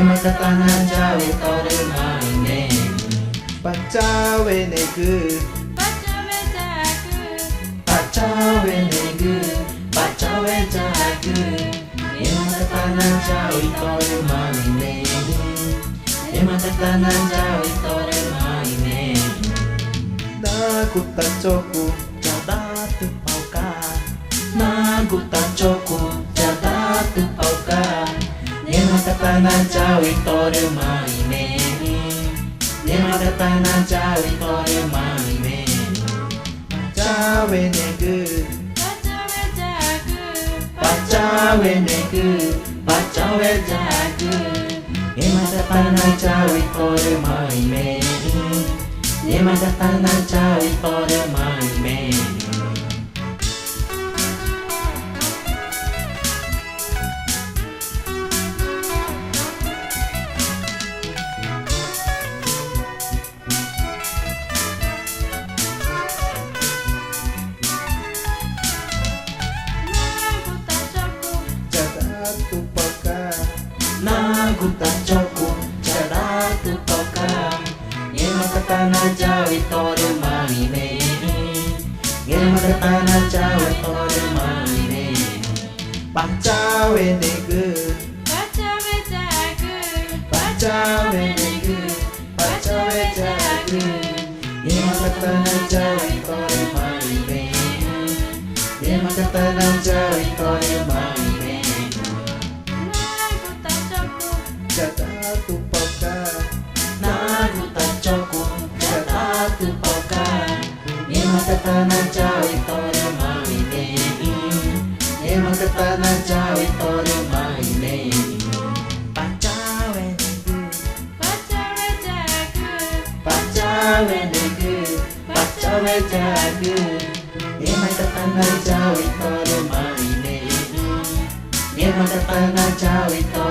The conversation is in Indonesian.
mata tanah Jawi tore maine Pacawe negu Pacawe negu Pacawe jagu Ye mata tanah Jawi tore maine Ye mata tanah Jawi tore maine Nagu tancoku Jada tu pauka Nagu tancoku Jada tu pauka Ye mata tanah Jawi tore maine Ye mata tanah Jawi tore maine Pacawe negu Pacawe negu Pacawe jagu Ye mata tanah Jawi tore maine Ye mata tanah Jawi tore maine Jada tu paka Nagu tancoku Jada tu pauka Ye mata tanah Jawi tore maine Ye mata tanah Jawi tore maine Pacawe negu Pacawe negu Pacawe jagu Ye mata tanah Jawi tore maine Ye mata tanah Jawi tore maine Jada tu paka Nagu tancoku Jada tu pauka Ye mata tanah Jawi tore maine Ye mata tanah Jawi tore maine Pacawe negu Pacawe negu Pacawe jagu Ye mata tanah Jawi tore maine Ye mata tanah Jawi tore